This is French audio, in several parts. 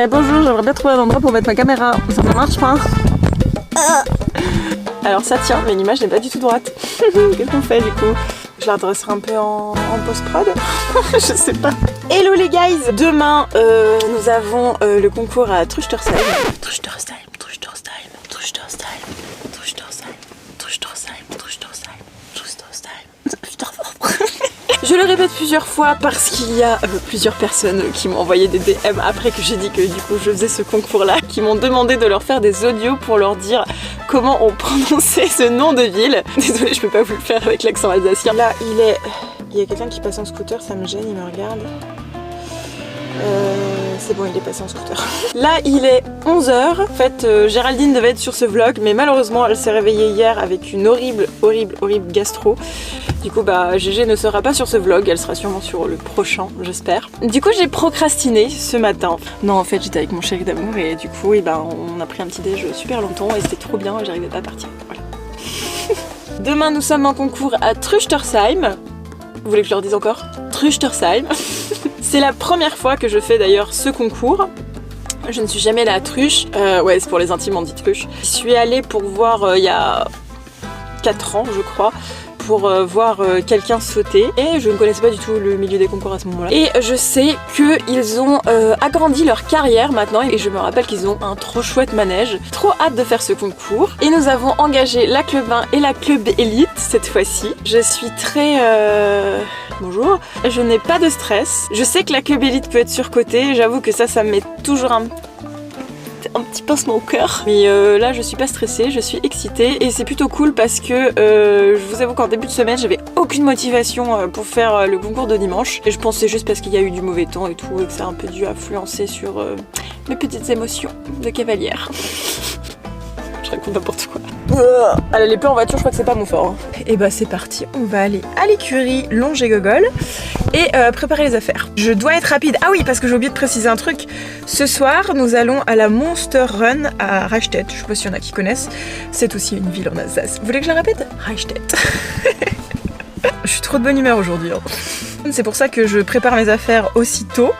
Bonjour, j'aimerais bien trouver un endroit pour mettre ma caméra. Ça ne marche pas. Alors ça tient, mais l'image n'est pas du tout droite. Qu'est-ce qu'on fait du coup? Je la redresserai un peu en post-prod. Je sais pas. Hello les guys. Demain, nous avons le concours à Truchtersheim. Truchtersheim. Je le répète plusieurs fois parce qu'il y a plusieurs personnes qui m'ont envoyé des DM après que j'ai dit que du coup je faisais ce concours là, qui m'ont demandé de leur faire des audios pour leur dire comment on prononçait ce nom de ville. Désolée, je peux pas vous le faire avec l'accent alsacien. Là il y a quelqu'un qui passe en scooter, ça me gêne, il me regarde. C'est bon, il est passé en scooter. Là, il est 11h. En fait, Géraldine devait être sur ce vlog, mais malheureusement, elle s'est réveillée hier avec une horrible gastro. Du coup, Gégé ne sera pas sur ce vlog, elle sera sûrement sur le prochain, j'espère. Du coup, j'ai procrastiné ce matin. Non, en fait, j'étais avec mon chéri d'amour et du coup, on a pris un petit déj super longtemps et c'était trop bien, j'arrivais pas à partir. Voilà. Demain, nous sommes en concours à Truchtersheim. Vous voulez que je leur dise encore? Truchtersheim. C'est la première fois que je fais d'ailleurs ce concours. Je ne suis jamais allée à Truche. Ouais, c'est pour les intimes, on dit Truche. Je suis allée pour voir il y a 4 ans, je crois, pour voir quelqu'un sauter. Et je ne connaissais pas du tout le milieu des concours à ce moment-là. Et je sais qu'ils ont agrandi leur carrière maintenant. Et je me rappelle qu'ils ont un trop chouette manège. Trop hâte de faire ce concours. Et nous avons engagé la Club 1 et la Club Élite cette fois-ci. Je suis très... Bonjour. Je n'ai pas de stress. Je sais que la Club Élite peut être surcotée. J'avoue que ça me met toujours un petit pincement au cœur. Mais là, je suis pas stressée, je suis excitée. Et c'est plutôt cool parce que je vous avoue qu'en début de semaine, j'avais aucune motivation pour faire le concours de dimanche. Et je pense que c'est juste parce qu'il y a eu du mauvais temps et tout, et que ça a un peu dû influencer sur mes petites émotions de cavalière. Je raconte n'importe quoi. Allez, les plans en voiture, je crois que c'est pas mon fort. Hein. Et c'est parti, on va aller à l'écurie Longe et Gogol et préparer les affaires. Je dois être rapide. Ah oui, parce que j'ai oublié de préciser un truc. Ce soir, nous allons à la Monster Run à Reichstedt. Je sais pas s'il y en a qui connaissent. C'est aussi une ville en Alsace. Vous voulez que je la répète? Reichstedt. Je suis trop de bonne humeur aujourd'hui. Hein. C'est pour ça que je prépare mes affaires aussitôt.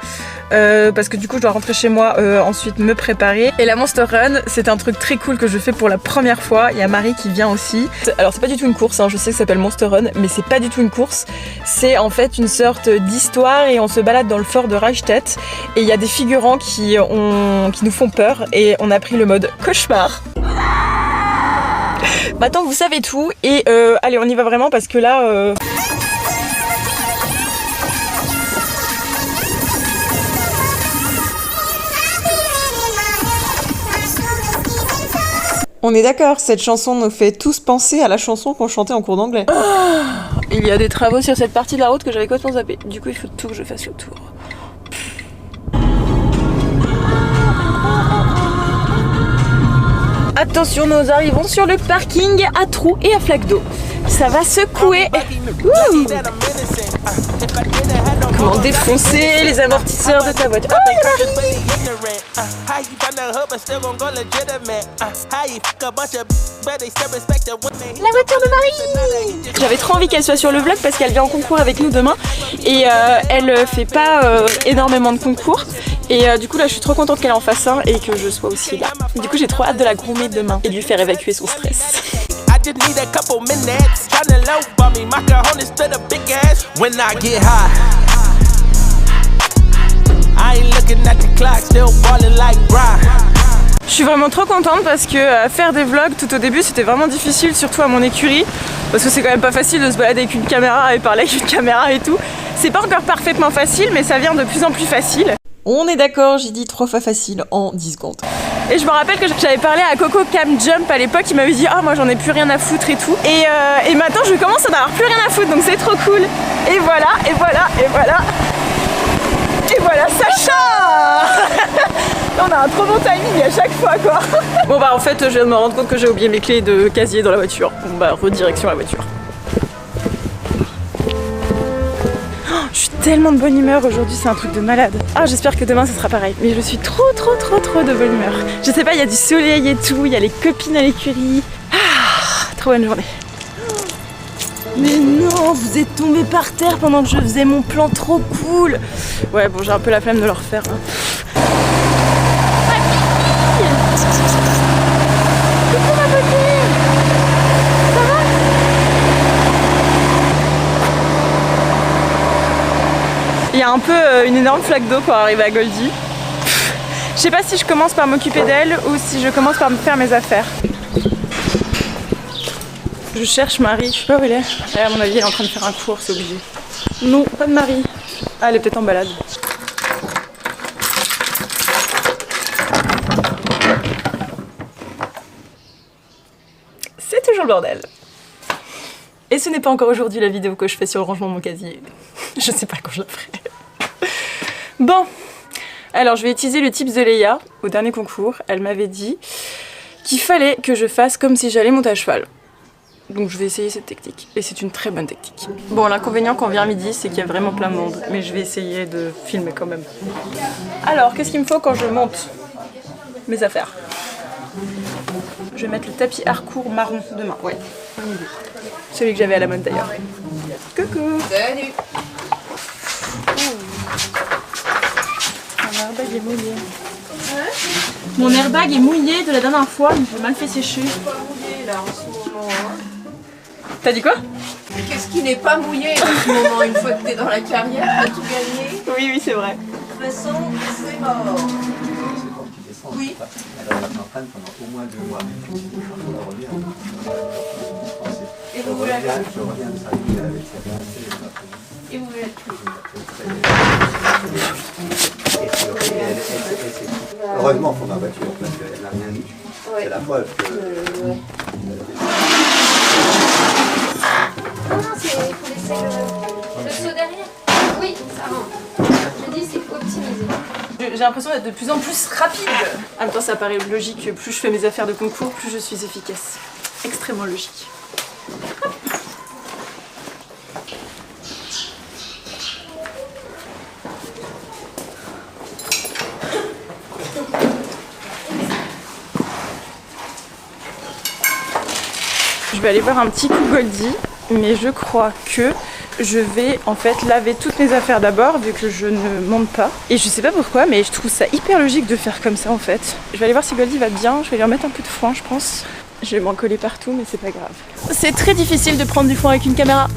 Parce que du coup je dois rentrer chez moi, ensuite me préparer. Et la Monster Run, c'est un truc très cool que je fais pour la première fois. Il y a Marie qui vient aussi. Alors c'est pas du tout une course, hein. Je sais que ça s'appelle Monster Run, mais c'est pas du tout une course. C'est en fait une sorte d'histoire et on se balade dans le fort de Reichstedt. Et il y a des figurants qui nous font peur et on a pris le mode cauchemar. Maintenant vous savez tout et allez, on y va vraiment parce que là... On est d'accord, cette chanson nous fait tous penser à la chanson qu'on chantait en cours d'anglais. Oh, il y a des travaux sur cette partie de la route que j'avais complètement zappé. Du coup, il faut tout que je fasse le tour. Attention, nous arrivons sur le parking à trous et à flaques d'eau. Ça va secouer. Ouh. Comment défoncer les amortisseurs de ta voiture. Oh, il y a Marie. La voiture de Marie. J'avais trop envie qu'elle soit sur le vlog parce qu'elle vient en concours avec nous demain. Et elle fait pas énormément de concours. Et du coup là je suis trop contente qu'elle en fasse un et que je sois aussi là. Du coup j'ai trop hâte de la groomer demain et de lui faire évacuer son stress. Je suis vraiment trop contente parce que faire des vlogs tout au début c'était vraiment difficile, surtout à mon écurie. Parce que c'est quand même pas facile de se balader avec une caméra et parler avec une caméra et tout. C'est pas encore parfaitement facile mais ça vient de plus en plus facile. On est d'accord, j'ai dit 3 fois facile en 10 secondes. Et je me rappelle que j'avais parlé à Coco Cam Jump à l'époque, il m'avait dit « Ah, moi j'en ai plus rien à foutre et tout ». Et maintenant je commence à n'avoir plus rien à foutre, donc c'est trop cool. Et voilà, et voilà, et voilà. Et voilà Sacha. On a un trop bon timing à chaque fois quoi. Bon en fait je viens de me rendre compte que j'ai oublié mes clés de casier dans la voiture. Bon redirection la voiture. Je suis tellement de bonne humeur aujourd'hui, c'est un truc de malade. Ah, j'espère que demain ce sera pareil. Mais je suis trop de bonne humeur. Je sais pas, il y a du soleil et tout, il y a les copines à l'écurie. Ah, trop bonne journée. Mais non, vous êtes tombés par terre pendant que je faisais mon plan trop cool. Ouais, bon, j'ai un peu la flemme de le refaire. Hein. y a un peu une énorme flaque d'eau pour arriver à Goldie. Je sais pas si je commence par m'occuper d'elle ou si je commence par me faire mes affaires. Je cherche Marie, je sais pas où elle est. À mon avis elle est en train de faire un cours, c'est obligé. Non, pas de Marie. Ah, elle est peut-être en balade. C'est toujours le bordel. Et ce n'est pas encore aujourd'hui la vidéo que je fais sur le rangement de mon casier. Je sais pas quand je la ferai. Bon, alors je vais utiliser le tips de Léa au dernier concours. Elle m'avait dit qu'il fallait que je fasse comme si j'allais monter à cheval. Donc je vais essayer cette technique. Et c'est une très bonne technique. Bon, l'inconvénient quand on vient à midi, c'est qu'il y a vraiment plein de monde. Mais je vais essayer de filmer quand même. Alors, qu'est-ce qu'il me faut quand je monte mes affaires? Je vais mettre le tapis harcourt marron demain. Ouais, bonne idée. Celui que j'avais à la mode d'ailleurs. Coucou. Salut. Mon airbag est mouillé. Mon airbag est mouillé de la dernière fois, il m'a mal fait sécher. Pas mouillé là en ce moment. Hein. T'as dit quoi? Qu'est-ce qui n'est pas mouillé en ce moment? Une fois que t'es dans la carrière, t'as tout gagné. Oui, oui, c'est vrai. De toute façon, c'est mort. Oui. Elle va m'entraîner pendant au moins 2 mois. Et vous voulez Je reviens de Saint-Louis avec sa fiancée. Et vous voulez heureusement pour ma voiture parce qu'elle n'a rien eu. C'est la preuve que. Non, c'est pour laisser le saut derrière. Oui, ça rentre. Je dis, c'est optimisé. J'ai l'impression d'être de plus en plus rapide. En même temps, ça paraît logique que plus je fais mes affaires de concours, plus je suis efficace. Extrêmement logique. Je vais aller voir un petit coup Goldie, mais je crois que je vais en fait laver toutes mes affaires d'abord vu que je ne monte pas. Et je sais pas pourquoi, mais je trouve ça hyper logique de faire comme ça en fait. Je vais aller voir si Goldie va bien, je vais lui remettre un peu de foin je pense. Je vais m'en coller partout mais c'est pas grave. C'est très difficile de prendre du foin avec une caméra.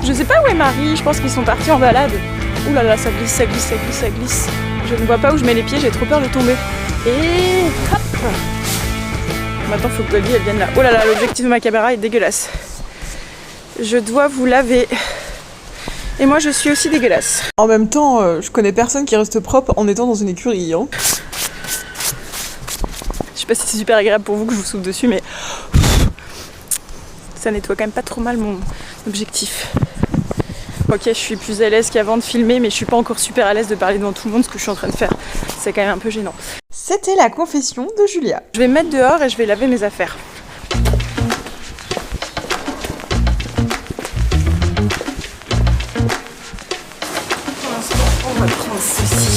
Je sais pas où est Marie, je pense qu'ils sont partis en balade. Ouh là là, ça glisse, ça glisse, ça glisse, ça glisse. Je ne vois pas où je mets les pieds, j'ai trop peur de tomber. Et hop! Maintenant, il faut que Goldie elle vienne là. Oh là là, l'objectif de ma caméra est dégueulasse. Je dois vous laver. Et moi, je suis aussi dégueulasse. En même temps, je connais personne qui reste propre en étant dans une écurie. Hein. Je sais pas si c'est super agréable pour vous que je vous souffle dessus, mais ça nettoie quand même pas trop mal mon objectif. Ok, je suis plus à l'aise qu'avant de filmer, mais je suis pas encore super à l'aise de parler devant tout le monde, ce que je suis en train de faire. C'est quand même un peu gênant. C'était la confession de Julia. Je vais me mettre dehors et je vais laver mes affaires. Pour l'instant, on va prendre ceci.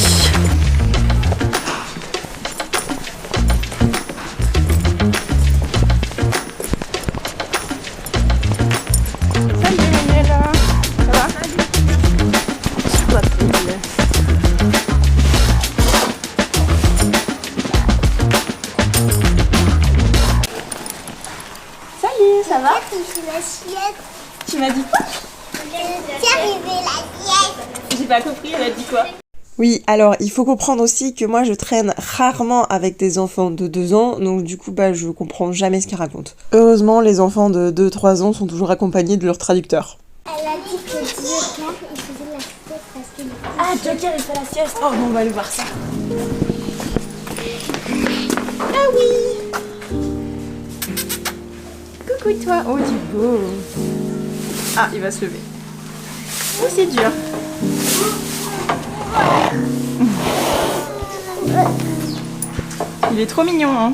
Ça va? C'est l'assiette. Tu m'as dit quoi? C'est arrivé l'assiette. J'ai pas compris, elle a dit quoi? Oui, alors il faut comprendre aussi que moi je traîne rarement avec des enfants de 2 ans, donc du coup je comprends jamais ce qu'ils racontent. Heureusement, les enfants de 2-3 ans sont toujours accompagnés de leur traducteur. Elle a dit que Joker, il faisait la sieste parce qu'il... Ah, Joker il fait la sieste. Oh bon, on va aller voir ça. Ah oui. Coucou toi. Oh du beau. Ah, il va se lever. Oh, c'est dur. Il est trop mignon, hein.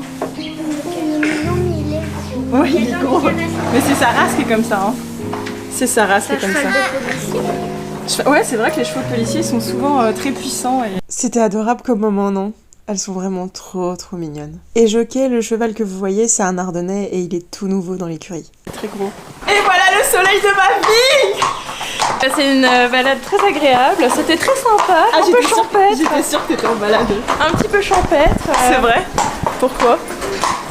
Oui, il est gros. Mais c'est sa race qui est comme ça, hein. C'est sa race qui est comme ça. Ouais, c'est vrai que les chevaux de policiers sont souvent très puissants. Et... C'était adorable comme moment, non? Elles sont vraiment trop mignonnes. Et Jockey, le cheval que vous voyez, c'est un Ardennais et il est tout nouveau dans l'écurie. Très gros. Et voilà le soleil de ma vie! C'est une balade très agréable, c'était très sympa, un peu champêtre. J'étais sûre que t'étais en balade. Un petit peu champêtre. C'est vrai? Pourquoi?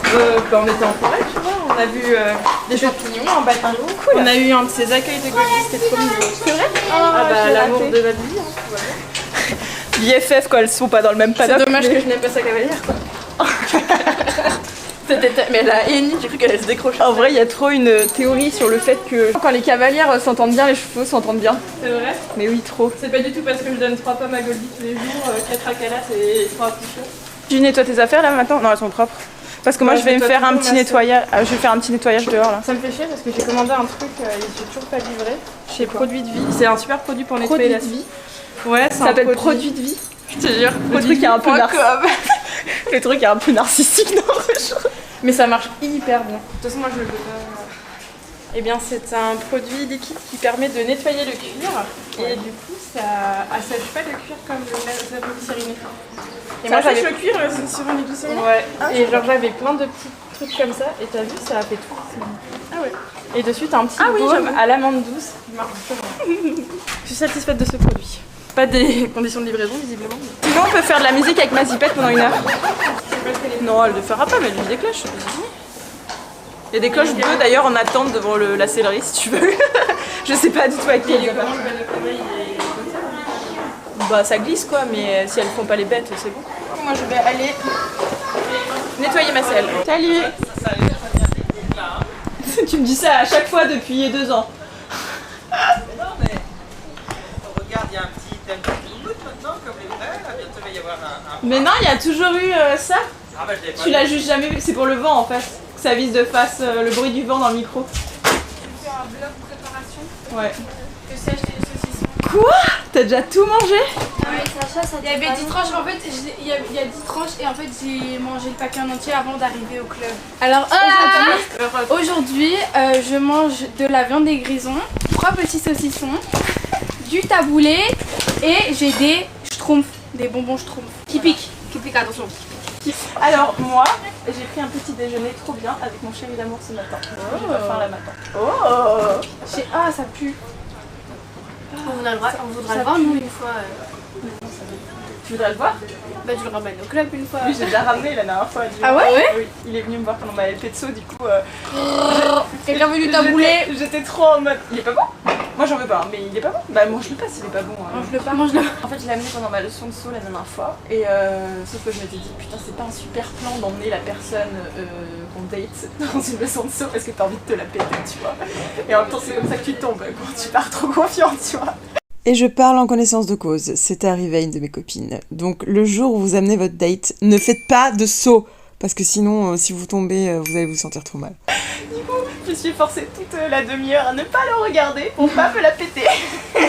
On était en forêt, tu vois. On a vu des champignons en bâton. Cool. On a eu un de ces accueils de Goldie, c'était trop mignon. C'est vrai? Ah bah l'amour de notre vie. BFF quand elles sont pas dans le même paddock. C'est dommage que je n'aime pas sa cavalière quoi. Mais la Eni, j'ai cru qu'elle allait se décrocher. En vrai, il y a trop une théorie sur le fait que quand les cavalières s'entendent bien, les chevaux s'entendent bien. C'est vrai? Mais oui, trop. C'est pas du tout parce que je donne 3 pommes à Goldie tous les jours, 4 à Calas et 3 à Pouchot. Tu nettoies tes affaires là maintenant? Non, elles sont propres. Parce que moi je vais me faire un petit nettoyage. Je vais faire un petit nettoyage dehors là. Ça me fait chier parce que j'ai commandé un truc et j'ai toujours pas livré. Chez Produit de Vie. C'est un super produit pour nettoyer la vie. Ouais, ça s'appelle Produit de Vie. Je te jure. Le truc est un peu le truc est un peu narcissique dans le jeu. Mais ça marche hyper bien. De toute façon moi je le veux pas. Eh bien c'est un produit liquide qui permet de nettoyer le cuir. Et du coup ça assèche pas le cuir comme le glycériné. Et moi j'avais le cuir sur une glycérine. Ouais. Et genre j'avais plein de petits trucs comme ça et t'as vu ça a fait tout. Ah ouais. Et dessus t'as un petit baume à l'amande douce qui marche super bien. Je suis satisfaite de ce produit. Pas des conditions de livraison visiblement. Sinon on peut faire de la musique avec ma zipette pendant 1 heure. Non elle ne le fera pas mais elle lui des cloches. Il y a des cloches bleues d'ailleurs en attente devant la sellerie si tu veux. Je sais pas du tout avec quel. Bah ça glisse quoi, mais si elles font pas les bêtes, c'est bon. Moi je vais aller nettoyer ma selle. Salut. Tu me dis ça à chaque fois depuis 2 ans. Mais non mais regarde, il y a un petit bout maintenant comme les vrais, bientôt il va y avoir un... Mais non, il y a toujours eu ça. Ah bah je l'ai pas. Tu l'as juste jamais vu, c'est pour le vent en fait. Que ça vise de face le bruit du vent dans le micro. Tu fais un bloc préparation. Ouais. Je sèche les saucissons. Quoi? T'as déjà tout mangé? Ouais, Sacha, ça il y avait 10 tranches, en fait, il y a 10 tranches et en fait j'ai mangé le paquet en entier avant d'arriver au club. Alors aujourd'hui, je mange de la viande des grisons, 3 petits saucissons, du taboulé et j'ai des schtroumpfs, des bonbons schtroumpfs qui piquent, attention. Alors moi, j'ai pris un petit déjeuner trop bien avec mon chéri d'amour ce matin. J'ai pas faim là maintenant. Oh. Ah ça pue. On voudra le voir nous une fois. Tu voudrais le voir? Bah tu le ramènes au club une fois. Oui, j'ai déjà ramené la dernière fois. Ah ouais? Oui, il est venu me voir pendant ma LPTSO du coup. Quelqu'un veut du taboulé? J'étais trop en mode. Il est pas bon? Moi j'en veux pas, mais il est pas bon. Bah mange-le pas s'il est pas bon. Mange-le pas, mange-le. En fait je l'ai amené pendant ma leçon de saut la dernière fois et sauf que je m'étais dit putain c'est pas un super plan d'emmener la personne qu'on date dans une leçon de saut parce que t'as envie de te la péter tu vois. Et en même temps c'est comme ça que tu tombes quand tu pars trop confiant tu vois. Et je parle en connaissance de cause, c'était arrivé à une de mes copines. Donc le jour où vous amenez votre date, ne faites pas de saut, parce que sinon, si vous tombez, vous allez vous sentir trop mal. Du coup, je suis forcée toute la demi-heure à ne pas le regarder pour pas me la péter. Il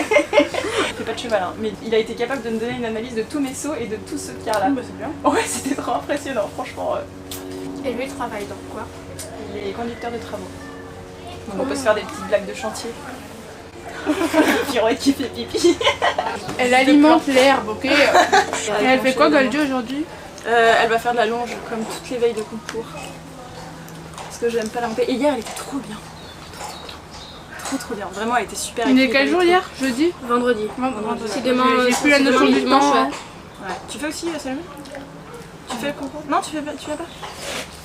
fait pas de cheval, hein, mais il a été capable de me donner une analyse de tous mes sauts et de tout ce qu'il y a là. Bah c'est bien. Ouais, c'était trop impressionnant, franchement. Et lui il travaille dans quoi? Il est conducteur de travaux. Donc on peut se faire des petites blagues de chantier. Pirouette qui fait pipi. Elle alimente l'herbe, ok. Et elle fait quoi Goldie aujourd'hui? Elle va faire de la longe comme toutes les veilles de concours. Parce que j'aime pas la monter. Et hier elle était trop bien. Trop bien. Vraiment elle était super. Il est quel jour hier? Jeudi? Vendredi. C'est demain. J'ai plus la notion du temps. Ouais. Tu fais aussi Salomé? Tu fais le concours? Non tu viens pas?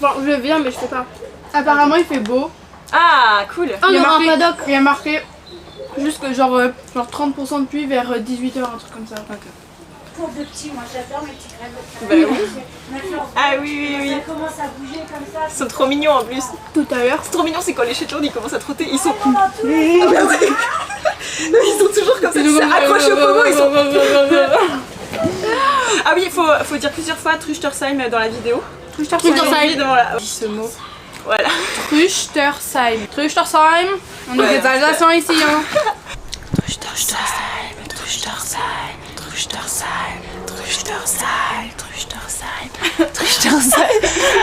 Bon je viens mais je sais pas. Apparemment il fait beau. Ah cool. Il y a marqué juste que genre 30% de pluie vers 18h, un truc comme ça. Okay. Pour de petits, moi j'adore mes petits graines de Bah oui. Ah oui. Ça commence à bouger comme ça. Ils sont trop mignons en plus. Tout à l'heure. C'est trop mignon, c'est quand les Shetland ils commencent à trotter, ils sont. Pendant tout le Non, ils sont toujours comme ça, ils s'accrochent au pommeau, ils sont. Ah oui, il faut dire plusieurs fois Truchtersheim dans la vidéo. Truchtersheim. Dans la... ce mot. Voilà. Truchtersheim. On est des Alsaciens ici, hein. Truchtersheim.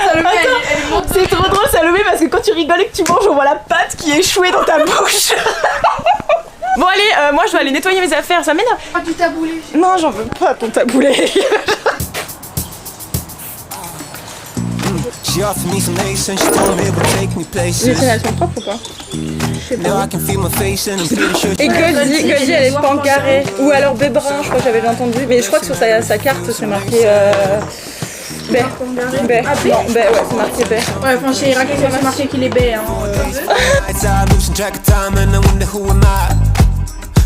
Salomé, elle monte. C'est trop drôle Salomé parce que quand tu rigoles et que tu manges, on voit la pâte qui est échouée dans ta bouche. Bon allez, moi je dois aller nettoyer mes affaires, ça m'énerve. Ah, du taboulé. Non, j'en veux pas ton taboulet. She offered me some ace and she told me it would take me places. Elles sont propres ou pas? Now I can feel my face and I'm pretty sure. Et Goldie elle est pancarée. Ou alors Bébrun, je crois que j'avais déjà entendu. Mais je crois que sur sa carte c'est marqué B. Non, B, ouais, c'est marqué B. Ouais, enfin chez Irak, c'est marqué qu'il est B. Hein. I'm losing track of time and I wonder who am I.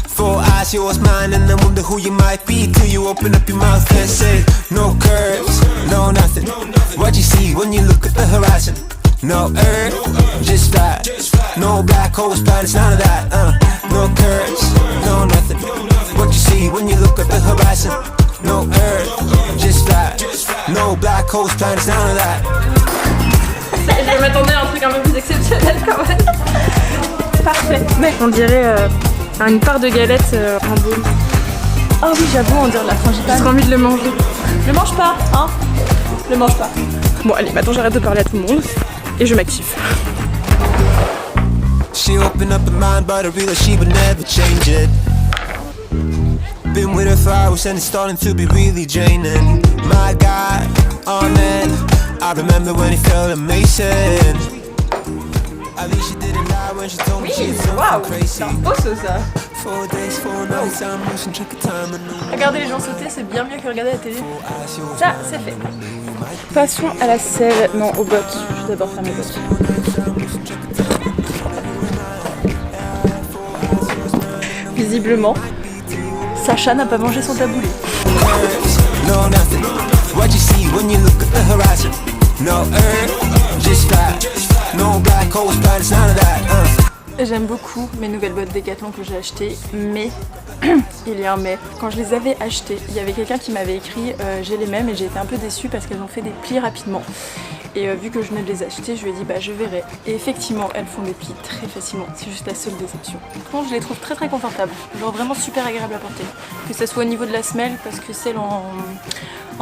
Four eyes, yours, mine, and I wonder who you might be till you open up your mouth and say no curves, no nothing. What you see when you look at the horizon? No earth, just flat. No black holes, planets, none of that. No curves, no nothing. What you see when you look at the horizon? No earth, just flat. No black holes, planets, none of that. Je m'attendais à un truc un peu plus exceptionnel quand même. Parfait. Mec, on dirait une part de galette en boule. Oh oui, j'avoue, on dirait de la frangipane. J'ai envie de le manger. Le mange pas, hein? Le mange pas. Bon, allez, maintenant j'arrête de parler à tout le monde et je m'active. She opened up her mind, but I realized she would never change it. Been with her for hours and it's starting to be really draining. My God, oh man, I remember when it felt amazing. At least she didn't lie when she told me she was Waouh, crazy. c'est un beau ça. 4 days, 4 nights, I'm losing track of time and no Regarder les gens sauter, c'est bien mieux que regarder la télé. Ça, c'est fait. Passons à la selle. Non, aux bottes. Je vais d'abord faire mes bottes. Visiblement, Sacha n'a pas mangé son taboulé. no nothing. What you see when you look at the horizon? No earth, just flat. No black holes, planets, none of that. J'aime beaucoup mes nouvelles bottes Decathlon que j'ai achetées, mais il y a un mais. Quand je les avais achetées, il y avait quelqu'un qui m'avait écrit j'ai les mêmes et j'ai été un peu déçue parce qu'elles ont fait des plis rapidement. Et vu que je venais de les acheter, je lui ai dit bah je verrai. Et effectivement, elles font des plis très facilement. C'est juste la seule déception. Par contre, je les trouve très confortables. Genre vraiment super agréable à porter. Que ça soit au niveau de la semelle, parce que celles en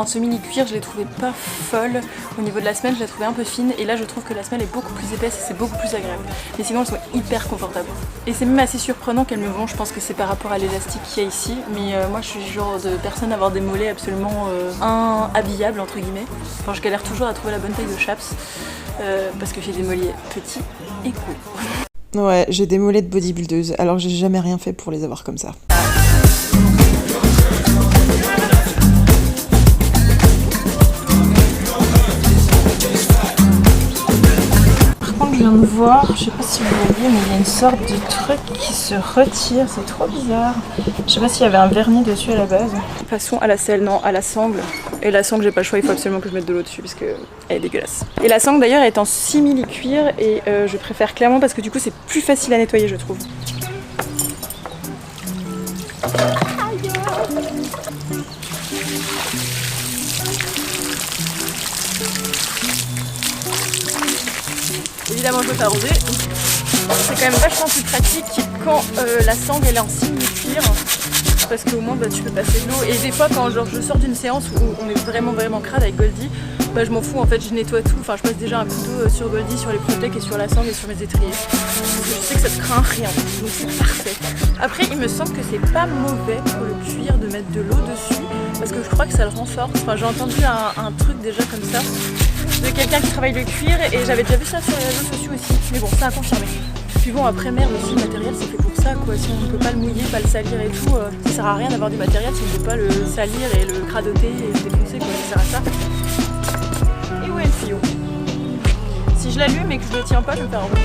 semi-cuir, je les trouvais pas folles. Au niveau de la semelle, je les trouvais un peu fines. Et là, je trouve que la semelle est beaucoup plus épaisse et c'est beaucoup plus agréable. Mais sinon, elles sont hyper confortables. Et c'est même assez surprenant qu'elles me vont. Je pense que c'est par rapport à l'élastique qu'il y a ici. Mais moi, je suis le genre de personne à avoir des mollets absolument inhabillables, entre guillemets. Enfin, je galère toujours à trouver la bonne taille de chaps. Parce que j'ai des mollets petits et courts. Ouais, j'ai des mollets de bodybuildeuse, alors j'ai jamais rien fait pour les avoir comme ça. Je viens de voir, je sais pas si vous voyez, mais il y a une sorte de truc qui se retire, c'est trop bizarre. Je sais pas s'il y avait un vernis dessus à la base. Passons à la selle, non, à la sangle. Et la sangle, j'ai pas le choix, il faut absolument que je mette de l'eau dessus parce qu'elle est dégueulasse. Et la sangle d'ailleurs est en simili-cuir et je préfère clairement parce que du coup c'est plus facile à nettoyer, je trouve. Évidemment je peux t'arroser. C'est quand même vachement plus pratique quand la sangle elle est en simili-cuir parce qu'au moins bah, tu peux passer de l'eau. Et des fois quand genre, je sors d'une séance où on est vraiment crade avec Goldie, bah, je m'en fous en fait, je nettoie tout. Enfin je passe déjà un coup d'eau sur Goldie, sur les protèques et sur la sangle et sur mes étriers. Parce que je sais que ça te craint rien, donc c'est parfait. Après il me semble que c'est pas mauvais pour le cuir de mettre de l'eau dessus parce que je crois que ça le renforce. Enfin j'ai entendu un truc déjà comme ça de quelqu'un qui travaille le cuir et j'avais déjà vu ça sur les réseaux sociaux aussi, mais bon ça a confirmé. Puis bon après merde aussi le matériel c'est fait pour ça quoi, si on ne peut pas le mouiller, pas le salir et tout, ça sert à rien d'avoir du matériel si on ne peut pas le salir et le cradoter et le défoncer quoi, ça sert à ça. Et où est le tuyau? Si je l'allume et que je le tiens pas je vais me faire enlever.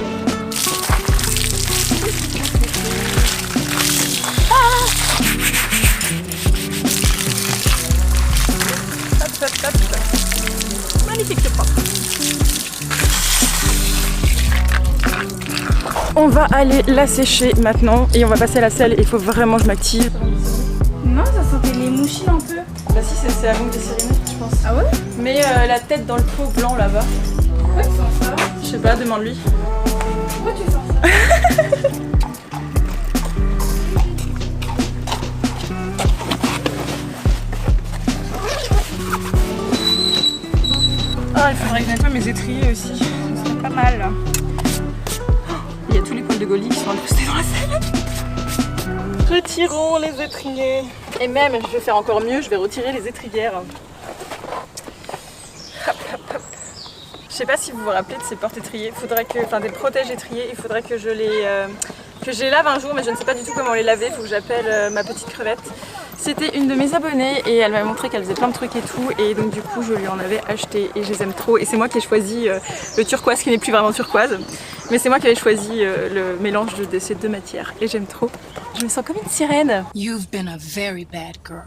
Magnifique, c'est propre. On va aller la sécher maintenant et on va passer à la selle. Il faut vraiment que je m'active. Non, ça sentait les mouchis un peu. Bah si, c'est à longue des Cyrénées, je pense. Ah ouais? Mais la tête dans le pot blanc là-bas. Pourquoi tu sens ça? Je sais pas, demande-lui. Pourquoi tu sens ça? Ah, il faudrait que je nettoie mes étriers aussi. Ce serait pas mal. Il y a tous les poils de Goldie qui sont incrustés dans la selle. Retirons les étriers. Et même, je vais faire encore mieux, je vais retirer les étrières. Hop, hop, hop. Je sais pas si vous vous rappelez de ces porte-étriers. Enfin, des protèges étriers. Il faudrait que je que je les lave un jour, mais je ne sais pas du tout comment les laver. Il faut que j'appelle ma petite crevette. C'était une de mes abonnées et elle m'a montré qu'elle faisait plein de trucs et tout, et donc du coup je lui en avais acheté et je les aime trop. Et c'est moi qui ai choisi le turquoise qui n'est plus vraiment turquoise, mais c'est moi qui avais choisi le mélange de ces deux matières et j'aime trop. Je me sens comme une sirène. You've been a very bad girl.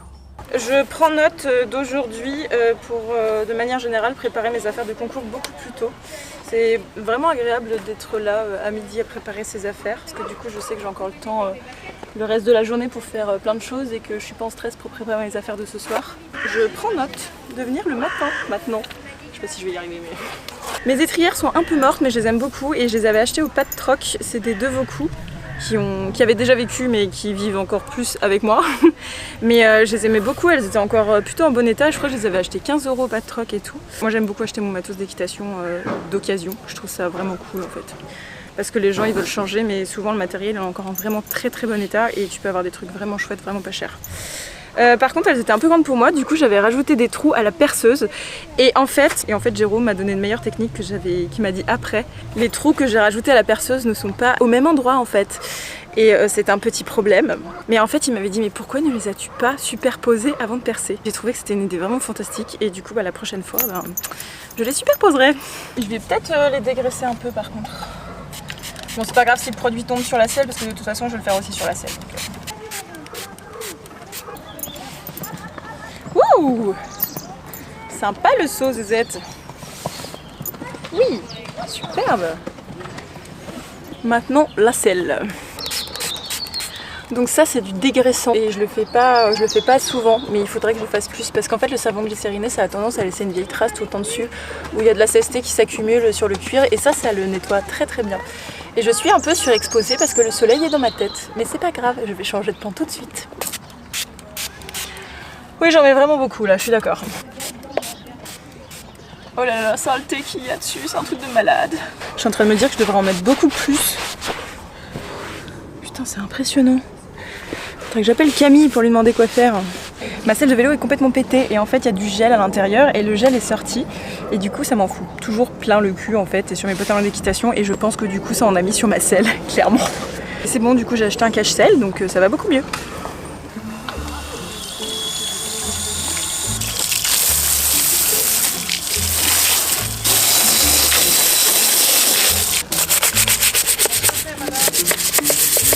Je prends note d'aujourd'hui pour de manière générale préparer mes affaires de concours beaucoup plus tôt. C'est vraiment agréable d'être là à midi à préparer ses affaires parce que du coup je sais que j'ai encore le temps le reste de la journée pour faire plein de choses et que je suis pas en stress pour préparer mes affaires de ce soir. Je prends note de venir le matin maintenant. Je sais pas si je vais y arriver mais... Mes étrières sont un peu mortes mais je les aime beaucoup et je les avais achetées au Pas de Troc. C'est des 2 Vaucous qui avaient déjà vécu mais qui vivent encore plus avec moi. Mais je les aimais beaucoup, elles étaient encore plutôt en bon état. Je crois que je les avais achetées 15 € au Pas de Troc et tout. Moi j'aime beaucoup acheter mon matos d'équitation d'occasion. Je trouve ça vraiment cool en fait. Parce que les gens ils veulent changer mais souvent le matériel est encore en vraiment très bon état et tu peux avoir des trucs vraiment chouettes, vraiment pas chers. Par contre elles étaient un peu grandes pour moi, du coup j'avais rajouté des trous à la perceuse et en fait Jérôme m'a donné une meilleure technique qui m'a dit après. Les trous que j'ai rajoutés à la perceuse ne sont pas au même endroit en fait et c'est un petit problème. Mais en fait il m'avait dit mais pourquoi ne les as-tu pas superposés avant de percer? J'ai trouvé que c'était une idée vraiment fantastique et du coup la prochaine fois je les superposerai. Je vais peut-être les dégraisser un peu par contre. Bon c'est pas grave si le produit tombe sur la selle parce que de toute façon je vais le faire aussi sur la selle. Wouh! Sympa le seau Zezette. Oui, superbe. Maintenant la selle. Donc ça c'est du dégraissant et je le fais pas souvent mais il faudrait que je le fasse plus parce qu'en fait le savon glycériné ça a tendance à laisser une vieille trace tout le temps dessus où il y a de la saleté qui s'accumule sur le cuir et ça le nettoie très bien. Et je suis un peu surexposée parce que le soleil est dans ma tête mais c'est pas grave, je vais changer de pan tout de suite. Oui j'en mets vraiment beaucoup là, je suis d'accord. Oh là là, la saleté qu'il y a dessus, c'est un truc de malade. Je suis en train de me dire que je devrais en mettre beaucoup plus. Putain c'est impressionnant. Faudrait que j'appelle Camille pour lui demander quoi faire. Ma selle de vélo est complètement pétée et en fait il y a du gel à l'intérieur et le gel est sorti et du coup ça m'en fout toujours plein le cul en fait et sur mes pantalons d'équitation et je pense que du coup ça en a mis sur ma selle clairement. C'est bon du coup j'ai acheté un cache-selle donc ça va beaucoup mieux.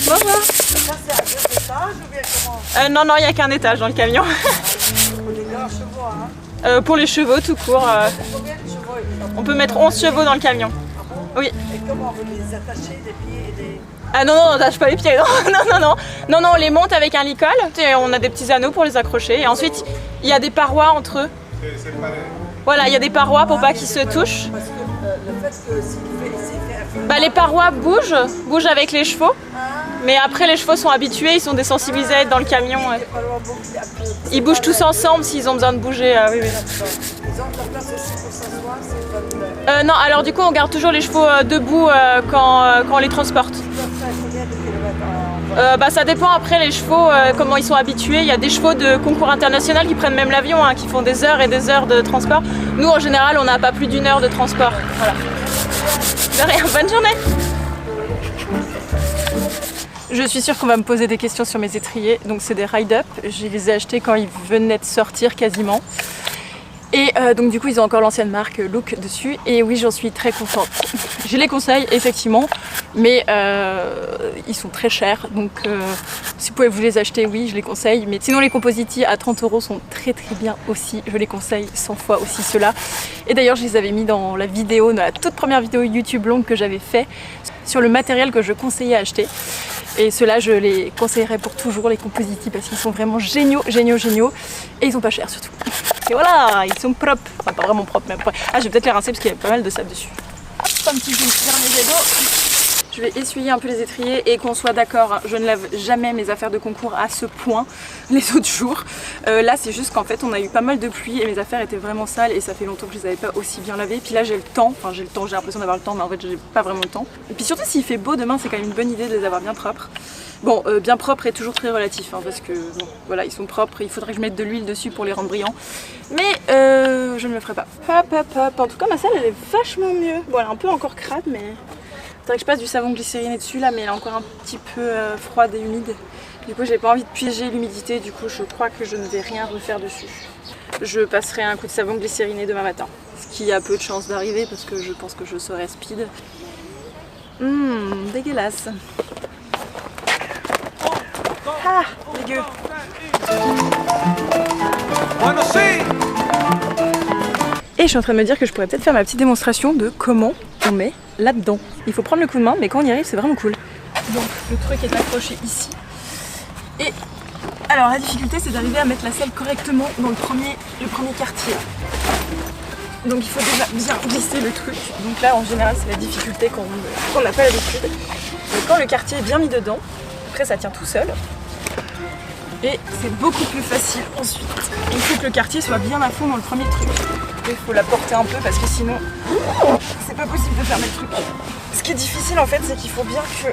Bonjour. Ça c'est à 2 étages ou bien comment? Non, il n'y a qu'un étage dans le camion. Pour les chevaux, hein? Pour les chevaux tout court. Combien de chevaux? On peut mettre 11 chevaux dans le camion. Ah bon? Oui. Et comment vous les attachez des pieds et des... Ah non, on n'attache pas les pieds, non, on les monte avec un licol et on a des petits anneaux pour les accrocher et ensuite il y a des parois entre eux. Voilà, il y a des parois pour pas qu'ils se touchent. Parce que le fait que les parois bougent avec les chevaux, mais après les chevaux sont habitués, ils sont désensibilisés à être dans le camion. Ils bougent tous ensemble s'ils ont besoin de bouger. Oui. Ils ont de la place aussi pour s'asseoir? Non, alors du coup on garde toujours les chevaux debout quand on les transporte. Ça dépend après les chevaux, comment ils sont habitués. Il y a des chevaux de concours international qui prennent même l'avion, qui font des heures et des heures de transport. Nous en général on n'a pas plus d'1 heure de transport. Voilà. De rien, bonne journée. Je suis sûre qu'on va me poser des questions sur mes étriers. Donc c'est des ride-up, je les ai achetés quand ils venaient de sortir quasiment. Et donc du coup ils ont encore l'ancienne marque Look dessus et oui j'en suis très contente. Je les conseille effectivement mais ils sont très chers donc si vous pouvez vous les acheter oui je les conseille mais sinon les Compositi à 30 € sont très bien aussi, je les conseille 100 fois aussi ceux-là. Et d'ailleurs je les avais mis dans la vidéo, dans la toute première vidéo YouTube longue que j'avais fait sur le matériel que je conseillais à acheter. Et ceux-là, je les conseillerais pour toujours, les Compositi, parce qu'ils sont vraiment géniaux. Et ils sont pas chers surtout. Et voilà, ils sont propres. Enfin, pas vraiment propres, mais après... Ah, je vais peut-être les rincer parce qu'il y a pas mal de sable dessus. Hop, un petit dernier jet d'eau. Je vais essuyer un peu les étriers et qu'on soit d'accord, je ne lave jamais mes affaires de concours à ce point les autres jours. Là c'est juste qu'en fait on a eu pas mal de pluie et mes affaires étaient vraiment sales et ça fait longtemps que je les avais pas aussi bien lavées. Puis là j'ai le temps, j'ai l'impression d'avoir le temps mais en fait j'ai pas vraiment le temps. Et puis surtout s'il fait beau demain c'est quand même une bonne idée de les avoir bien propres. Bon, bien propre est toujours très relatif parce que bon, voilà ils sont propres, il faudrait que je mette de l'huile dessus pour les rendre brillants. Mais je ne le ferai pas. Hop. En tout cas ma selle elle est vachement mieux. Bon elle est un peu encore crade mais... Faudrait que je passe du savon glycériné dessus là, mais elle est encore un petit peu froide et humide. Du coup j'ai pas envie de piéger l'humidité, du coup je crois que je ne vais rien refaire dessus. Je passerai un coup de savon glycériné demain matin. Ce qui a peu de chance d'arriver parce que je pense que je serai speed. Dégueulasse. Ah, dégueu. Et je suis en train de me dire que je pourrais peut-être faire ma petite démonstration de comment on met là-dedans. Il faut prendre le coup de main, mais quand on y arrive, c'est vraiment cool. Donc le truc est accroché ici. Et alors la difficulté, c'est d'arriver à mettre la selle correctement dans le premier quartier. Donc il faut déjà bien glisser le truc. Donc là, en général, c'est la difficulté quand on n'a pas l'habitude. Donc quand le quartier est bien mis dedans, après ça tient tout seul. Et c'est beaucoup plus facile ensuite. Il faut que le quartier soit bien à fond dans le premier truc. Il faut la porter un peu parce que sinon c'est pas possible de fermer le truc. Ce qui est difficile en fait, c'est qu'il faut bien que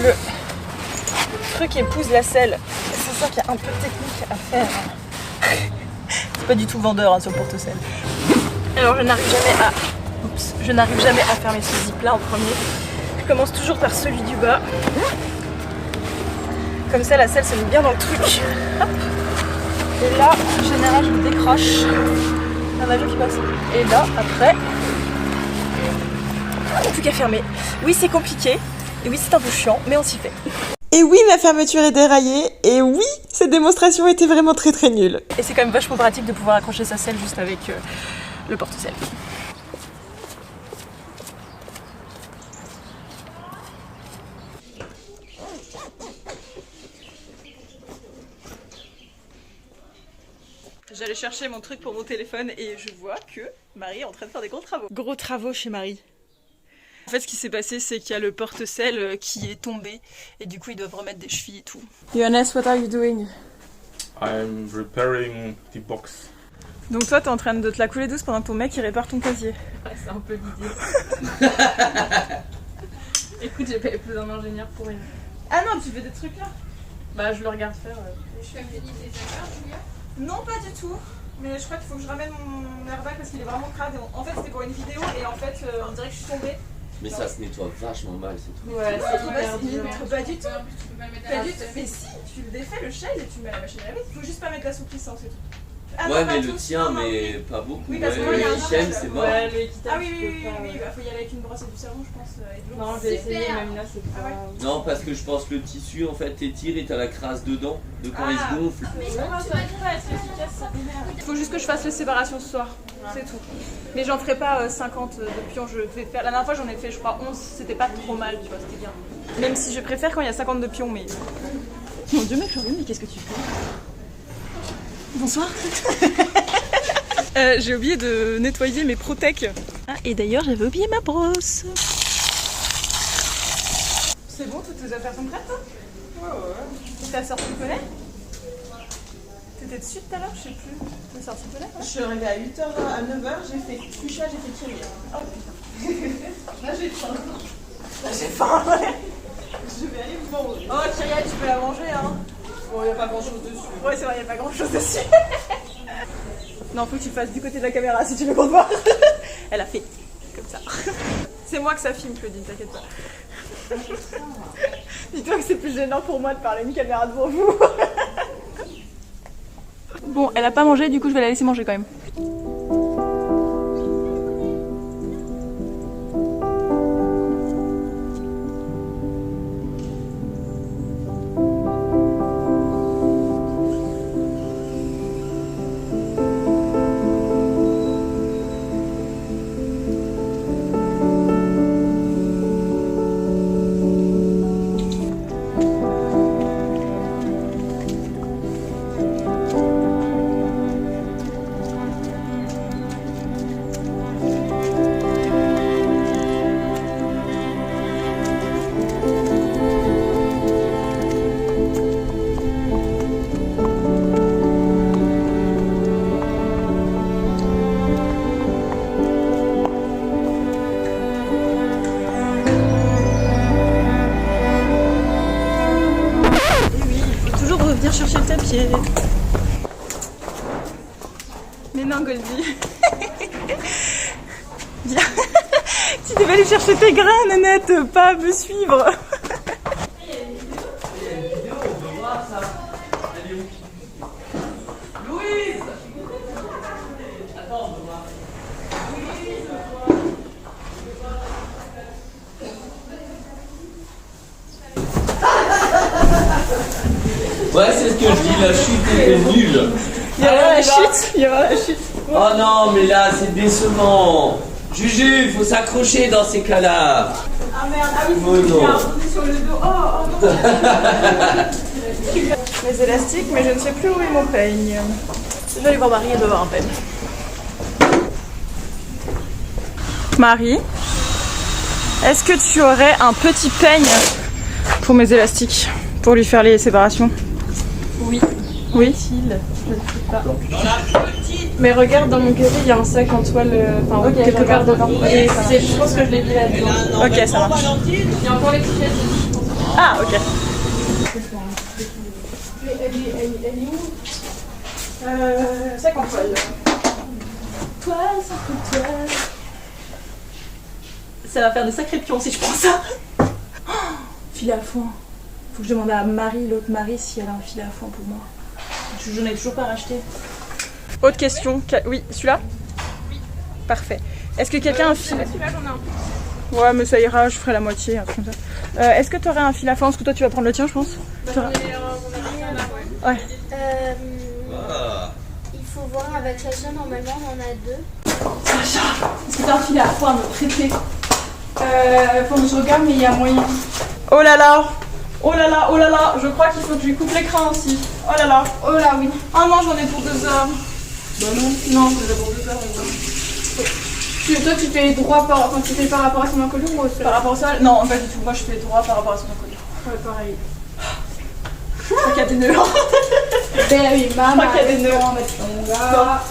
le truc épouse la selle. C'est ça qui est un peu technique à faire. C'est pas du tout vendeur ce porte-selle. Alors je n'arrive jamais à fermer ce zip là en premier. Je commence toujours par celui du bas. Comme ça la selle se met bien dans le truc. Hop. Et là, en général, je le décroche. Un avion qui passe. Et là, après, il n'y a plus qu'à fermer. Oui, c'est compliqué. Et oui, c'est un peu chiant, mais on s'y fait. Et oui, ma fermeture est déraillée. Et oui, cette démonstration était vraiment très très nulle. Et c'est quand même vachement pratique de pouvoir accrocher sa selle juste avec le porte-selle. J'allais chercher mon truc pour mon téléphone et je vois que Marie est en train de faire des gros travaux. Gros travaux chez Marie. En fait, ce qui s'est passé, c'est qu'il y a le porte-selle qui est tombé et du coup, ils doivent remettre des chevilles et tout. Johannes, what are you doing? I'm repairing the box. Donc toi, t'es en train de te la couler douce pendant que ton mec il répare ton casier. Ouais, c'est un peu l'idée. Écoute, j'ai payé plus d'un ingénieur pour rien. Ah non, tu fais des trucs là? Bah, je le regarde faire. Je fais des affaires, Julia? Non, pas du tout. Mais je crois qu'il faut que je ramène mon airbag parce qu'il est vraiment crade. En fait, c'était pour une vidéo et en fait, on dirait que je suis tombée. Mais ça se nettoie vachement mal, c'est tout. Ouais, c'est hyper dur. Pas du tout. Tu peux pas le mettre Pas à du la tout. Mais si, tu le défais le shell et tu le mets à la machine à laver. Il faut juste pas mettre l'assouplissant, c'est tout. Ah, ouais, non, mais pas le tous. tien, Non, mais pas beaucoup. Oui, parce que ouais, moi, il y a un chaîne, autre, c'est mort. Ouais, le équitable. Ah oui, bah, faut y aller avec une brosse et du savon, je pense. Et de l'eau. Non, j'ai essayé, même là, c'est pas. Ah ouais. Non, parce que je pense que le tissu, en fait, t'étires et t'as la crasse dedans, de quand il se gonfle. Mais comment ça va être efficace ça? Il faut juste que je fasse les séparations ce soir, c'est tout. Mais j'en ferai pas 50 de pions, je vais faire. La dernière fois j'en ai fait je crois 11, c'était pas trop mal, tu vois, c'était bien. Même si je préfère quand il y a 50 de pions, mais. Mon dieu, mec, mais qu'est-ce que tu fais? Bonsoir. J'ai oublié de nettoyer mes Protec. Ah, et d'ailleurs j'avais oublié ma brosse. C'est bon, toutes tes affaires sont prêtes? Ouais. Ta soeur tu connais? T'étais dessus tout à l'heure, je sais plus. Ta soeur tu connais? Je suis arrivée à 8h, à 9h, j'ai fait Fuchsia, j'ai fait Kyria. Oh putain. Là j'ai faim. Je vais aller vous manger. Oh Kyria, tu peux la manger hein. Bon, y'a pas grand chose dessus. Ouais, c'est vrai, y'a pas grand chose dessus. Non, faut que tu fasses du côté de la caméra si tu veux qu'on te voit. Elle a fait comme ça. C'est moi que ça filme, Claudine, t'inquiète pas. Dis-toi que c'est plus gênant pour moi de parler une caméra devant vous. Bon, elle a pas mangé, du coup je vais la laisser manger quand même. Chercher le tapis. Mais non, Goldie. Viens. Tu devais aller chercher tes grains, Nanette, pas me suivre. Ouais, c'est ce que je dis, la chute était nulle. Il y aura la chute, il y aura la chute. Oh non, mais là, c'est décevant. Juju, il faut s'accrocher dans ces cas-là. Ah merde, ah oui, Oh non. sur le dos. Oh non. Mes élastiques, mais je ne sais plus où est mon peigne. Je vais aller voir Marie, elle doit avoir un peigne. Marie, est-ce que tu aurais un petit peigne pour mes élastiques, pour lui faire les séparations? Oui. Oui. Je ne sais pas. Mais regarde dans mon casier, il y a un sac en toile, enfin okay, quelque part devant. Et je pense que je l'ai mis là-dedans. Ok, ça marche. Il y a encore l'étiquette. Ah, ok. Elle est où? Sac en toile. Toile, sac en toile. Ça va faire de sacrés pions si je prends ça. Oh, fil à foin. Faut que je demande à Marie, l'autre Marie, si elle a un fil à foin pour moi. J'en ai toujours pas racheté. Autre question. Oui, celui-là? Oui. Parfait. Est-ce que quelqu'un a un fil? Celui-là, j'en ai un. Ouais, mais ça ira, je ferai la moitié, un truc comme ça. Est-ce que tu aurais un fil à foin? Parce que toi, tu vas prendre le tien, je pense. Ouais. Il faut voir avec Sacha, normalement, on en a deux. Sacha, est-ce que t'as un fil à foin à me prêter? Faut que je regarde, mais il y a moyen. Oh là là! Oh là là, oh là là, je crois qu'il faut que je lui coupe l'écran aussi. Oh là là. Oh là, oui. Oh non, j'en ai pour 2 heures. Bah non. Non, j'en ai pour 2 heures. Toi, tu fais droit tu fais par rapport à son encolure ou par rapport à ça? Non, pas du tout. Moi, je fais droit par rapport à son encolure. Ouais, pareil. Je crois qu'il y a des nœuds. Ben oui, maman. Je crois qu'il y a des nœuds. Là.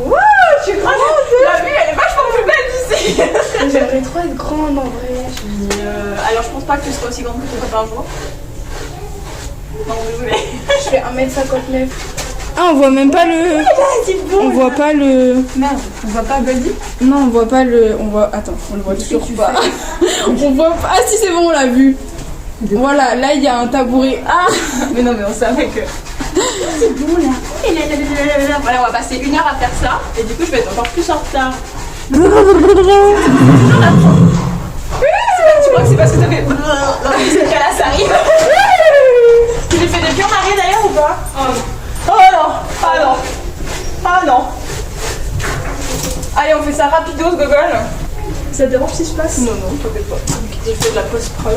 Wouh, je suis grande. La vue, elle est vachement plus belle d'ici. J'aimerais trop être grande en vrai. Alors, je pense pas que tu seras aussi grande que toi par jour. Non, désolé. Je fais 1m59. Ah, on voit même pas le. On voit pas le. Merde, on voit pas Goldie? Non, on voit pas le. On voit. Attends, on le voit toujours pas. On voit pas. Ah, si, c'est bon, on l'a vu. Voilà, là il y a un tabouret. Ah, mais non, mais on savait que. C'est bon là. Voilà, on va passer 1 heure à faire ça. Et du coup, je vais être encore plus en retard. Tu crois que c'est parce que t'as fait. Non, mais c'est que là, ça arrive. Tu lui fais des pions Marie d'ailleurs ou pas? Oh non. Ah non. Ah non. Allez, on fait ça rapidos, Gogol. Ça te dérange si je passe? Non, non, t'inquiète pas. J'ai fait de la post-prod.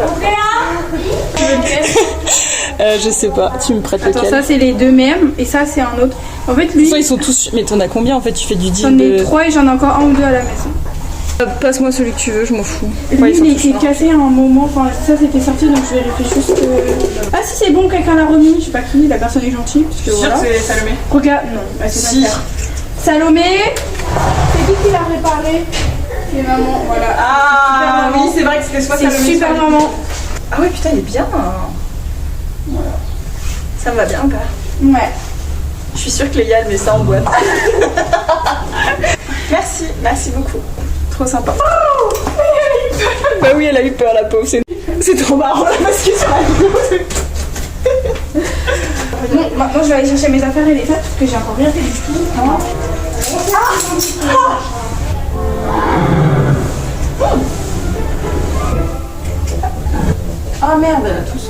Je sais pas, tu me prêtes lequel? Attends, ça c'est les deux mêmes et ça c'est un autre. En fait, lui. Ça, ils sont tous. Mais t'en as combien en fait? Tu fais du deal? J'en ai 3 et j'en ai encore 1 ou 2 à la maison. Passe-moi celui que tu veux, je m'en fous. Lui, il s'est cassé à un moment, enfin ça c'était sorti donc je vérifie juste. Ah si c'est bon, quelqu'un l'a remis, je sais pas qui, la personne est gentille. Parce que, sûr voilà. que c'est Salomé? Regarde, non, bah, c'est si. pas clair. Salomé, c'est qui l'a réparé? C'est maman, voilà. Ah oui, c'est vrai que c'était soit Salomé. C'est super maman. Ah ouais, putain, il est bien. Voilà. Ça me va bien, père. Ouais. Je suis sûre que Léa elle met ça en boîte. Merci, merci beaucoup. Trop sympa. Oh, bah oui, elle a eu peur, la pauvre. C'est trop marrant là parce que sur la vidéo. Bon, maintenant je vais aller chercher mes affaires et les fêtes parce que j'ai encore rien fait du tout. Ah merde, elle a tous.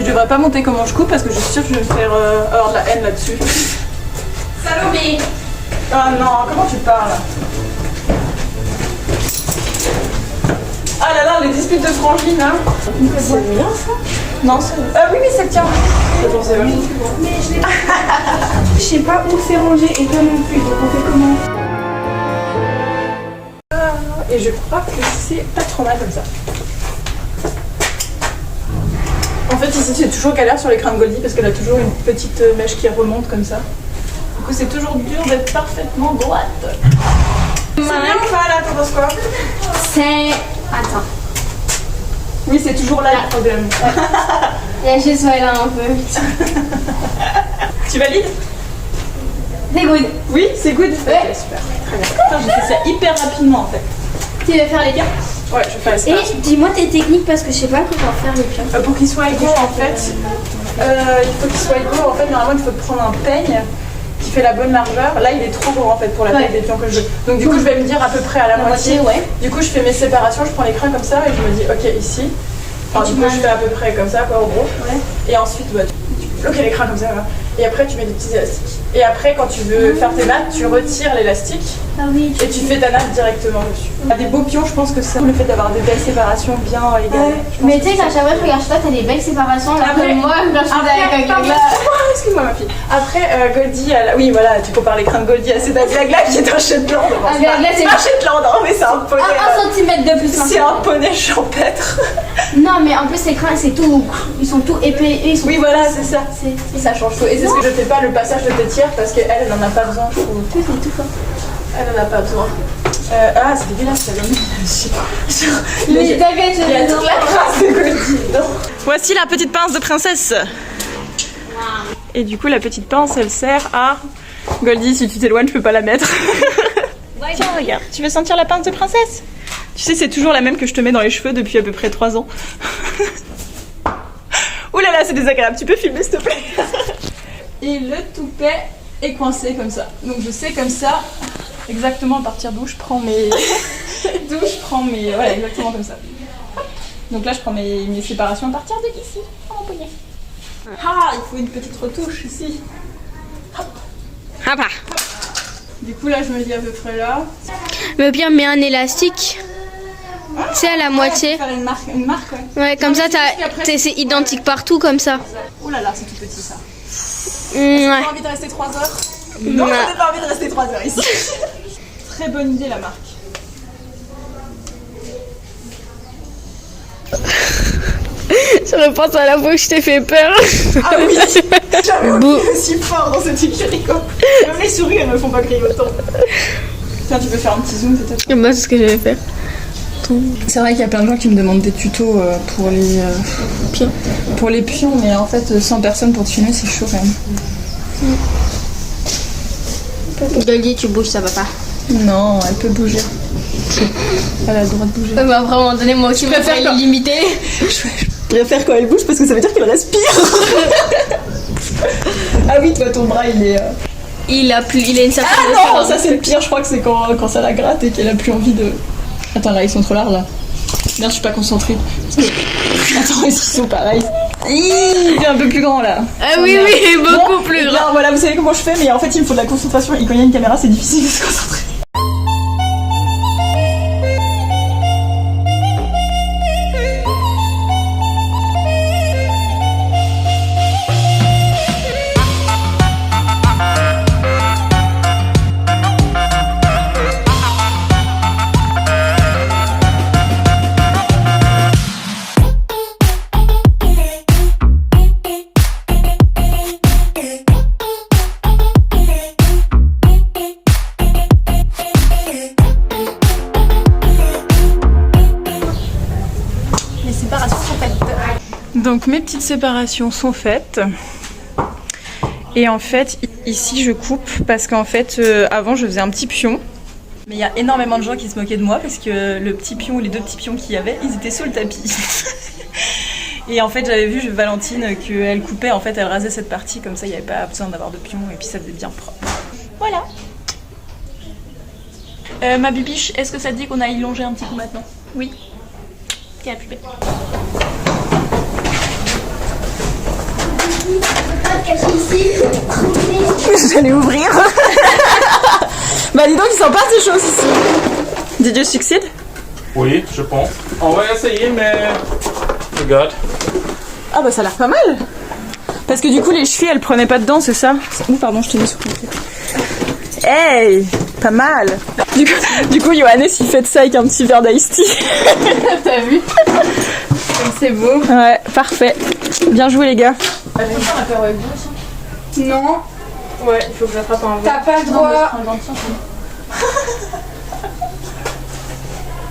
Je devrais pas monter comment je coupe parce que je suis sûre que je vais me faire avoir de la haine là-dessus. Salomé. Ah non, comment tu parles? Ah là là, les disputes de frangines, hein. C'est bien ça? Non, c'est... oui, mais c'est le tien. Mais je l'ai pas. Je sais pas où c'est rangé et toi non plus, donc on fait comment? Et je crois que c'est pas trop mal comme ça. En fait, ici, c'est toujours galère sur les crins de Goldie parce qu'elle a toujours une petite mèche qui remonte comme ça. Du coup, c'est toujours dur d'être parfaitement droite. C'est bien ou pas là, t'en penses quoi? C'est... Attends. Oui, c'est toujours là le problème. Il y a juste là un peu. Tu valides? C'est good. Oui, c'est good. Ouais. Ok, super. Très bien. Putain, j'ai fait ça hyper rapidement en fait. Tu vas faire les pions? Ouais, je vais faire la séparation. Et dis-moi tes techniques parce que je sais pas comment faire les pions. Pour qu'ils soient égaux en fait, il faut qu'ils soient égaux. En fait, normalement, il faut prendre un peigne qui fait la bonne largeur. Là, il est trop gros en fait pour la taille des pions que je veux. Donc du coup, je vais me dire à peu près à la moitié. Ouais. Du coup, je fais mes séparations, je prends l'écran comme ça et je me dis, ok, ici. Enfin, du coup, je fais à peu près comme ça, quoi, en gros. Ouais. Et ensuite, bah, tu bloques l'écran comme ça, voilà. Et après, tu mets des petits élastiques. Et après, quand tu veux faire tes nattes, tu retires l'élastique Ah oui. et tu fais ta natte directement dessus. Des beaux pions, je pense que c'est le fait d'avoir des belles séparations bien égales. Mais tu sais qu'à chaque fois que je regarde toi, t'as des belles séparations. Là, Après- comme moi, quand je faisais avec un gars. Excuse-moi ma fille. Après Goldie, oui voilà, tu compares l'écran de Goldie à celle d'Agla qui est un Shetland. Bon, Ah, Agla, c'est pas un Shetland, hein, mais c'est un poney. 1 cm de plus. C'est un poney champêtre. Non, mais en plus, l'écran, c'est tout. Ils sont tout épais. Ils sont Oui voilà, c'est ça. C'est Ça change tout. Et c'est ce que je fais pas le passage de tétière parce qu'elle, elle en a pas besoin, je trouve. tout, c'est tout fort. Elle en a pas besoin. Ah, c'est dégueulasse, ça donne. Mais t'inquiète, Il y a toute la trace de Goldie. Voici la petite pince de princesse. Et du coup, la petite pince, elle sert à... Goldie, si tu t'éloignes, je peux pas la mettre. Tiens, regarde, tu veux sentir la pince de princesse? Tu sais, c'est toujours la même que je te mets dans les cheveux depuis à peu près 3 ans. Ouh là là, c'est désagréable, tu peux filmer s'il te plaît? Et le toupet est coincé comme ça. Donc je sais comme ça exactement à partir d'où je prends mes... Voilà, exactement comme ça. Hop. Donc là, je prends mes séparations à partir de ici, dans mon poignet. Ah, il faut une petite retouche ici. Hop. Ah bah. Du coup, là, je me dis à peu près là. Mais bien, mets un élastique. Tu sais, à la moitié. Faire une marque, ouais. Ouais, comme ça, c'est identique partout, comme ça. Ouh là là, c'est tout petit ça. Ouais. T'as envie de rester 3 heures? Non, j'en ai pas envie de rester 3 heures ici. Très bonne idée la marque. Je repense à la fois que je t'ai fait peur. Ah oui, j'avais oublié aussi fort dans cette écurie. Même les souris, elles me font pas crier autant. Tiens, tu peux faire un petit zoom peut-être? Moi, c'est ce que j'allais faire. C'est vrai qu'il y a plein de gens qui me demandent des tutos pour les pions. Pour les pions, mais en fait, 100 personnes pour te filmer, c'est chaud quand même. Goldie, tu bouges, ça va pas. Non, elle peut bouger. Elle a le droit de bouger. À un moment donné, moi aussi, je préfère les limiter. Je préfère quand elle bouge parce que ça veut dire qu'elle respire. Ah oui, toi, ton bras, il est... Il a une certaine... Ah non, ça c'est le pire, je crois que c'est quand ça la gratte et qu'elle a plus envie de... Attends, là, ils sont trop larges, là. Merde, je suis pas concentrée. Parce que... Attends, est-ce qu'ils sont pareils? Il est un peu plus grand, là. Ah oui, oui, beaucoup plus grand. Non, voilà, vous savez comment je fais, mais en fait, il me faut de la concentration. Et quand il y a une caméra, c'est difficile de se concentrer. Donc mes petites séparations sont faites. Et en fait, ici je coupe parce qu'en fait, avant je faisais un petit pion. Mais il y a énormément de gens qui se moquaient de moi parce que le petit pion ou les 2 petits pions qu'il y avait, ils étaient sous le tapis. Et en fait, j'avais vu Valentine qu'elle coupait, en fait, elle rasait cette partie, comme ça il n'y avait pas besoin d'avoir de pion et puis ça faisait bien propre. Voilà. Ma bibiche, est-ce que ça te dit qu'on aille longer un petit coup maintenant? Oui. Tiens, la plus belle. J'allais ouvrir. Bah dis donc, il s'en passe des choses ici. Did you succeed? Oui, je pense. On va essayer, mais... Regarde. Ah bah ça a l'air pas mal. Parce que du coup, les chevilles, elles prenaient pas dedans, c'est ça? Ouh, pardon, je t'ai mis sous le pied. Hey, pas mal. Du coup, Johannes, il fait de ça avec un petit verre d'ice tea. T'as vu? C'est beau. Ouais, parfait. Bien joué, les gars. Non. Ouais, il faut que j'attrape un verre. T'as pas le droit.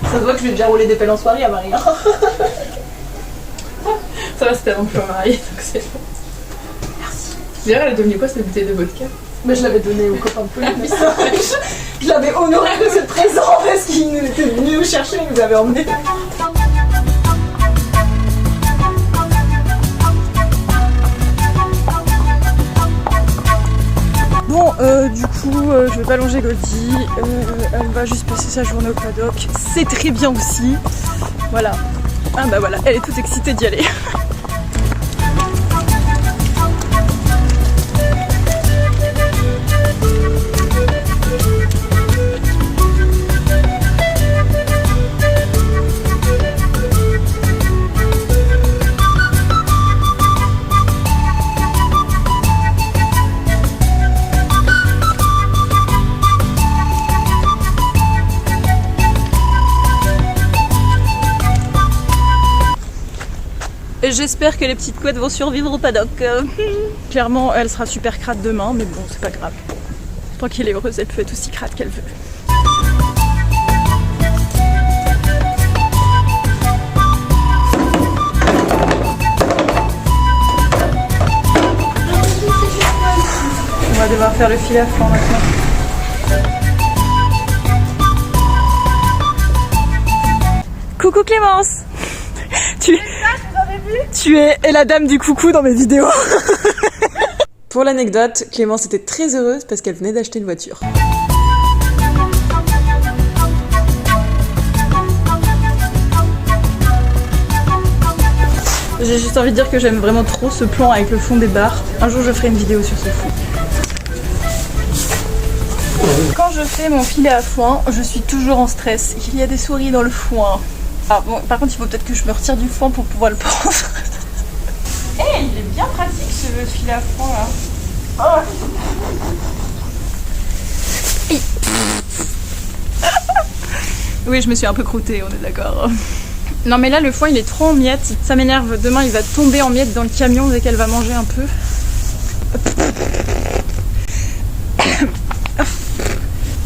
Ça se voit que je vais déjà rouler des pelles en soirée à Marie. Ça va, c'était avant que je sois mariée, donc c'est bon. Merci. D'ailleurs, elle est devenue quoi cette bouteille de vodka? Mais je l'avais donné au copain de Pauline. Je l'avais honoré de ce présent parce qu'il nous était venu nous chercher, il nous avait emmenés. Bon, du coup, je vais pas longer Goldie. Elle va juste passer sa journée au paddock. C'est très bien aussi. Voilà. Ah bah voilà, elle est toute excitée d'y aller. J'espère que les petites couettes vont survivre au paddock. Clairement, elle sera super crade demain, mais bon, c'est pas grave. Tant qu'elle est heureuse, elle peut être aussi crade qu'elle veut. On va devoir faire le fil à flanc maintenant. Coucou Clémence! Tu es la dame du coucou dans mes vidéos. Pour l'anecdote, Clémence était très heureuse parce qu'elle venait d'acheter une voiture. J'ai juste envie de dire que j'aime vraiment trop ce plan avec le fond des bars. Un jour je ferai une vidéo sur ce fond. Quand je fais mon filet à foin, je suis toujours en stress. Il y a des souris dans le foin. Ah bon, par contre il faut peut-être que je me retire du foin pour pouvoir le prendre. Hey, il est bien pratique ce filet à foin là. Oh. Oui, je me suis un peu croûtée, on est d'accord. Non mais là le foin il est trop en miettes, ça m'énerve. Demain il va tomber en miettes dans le camion dès qu'elle va manger un peu.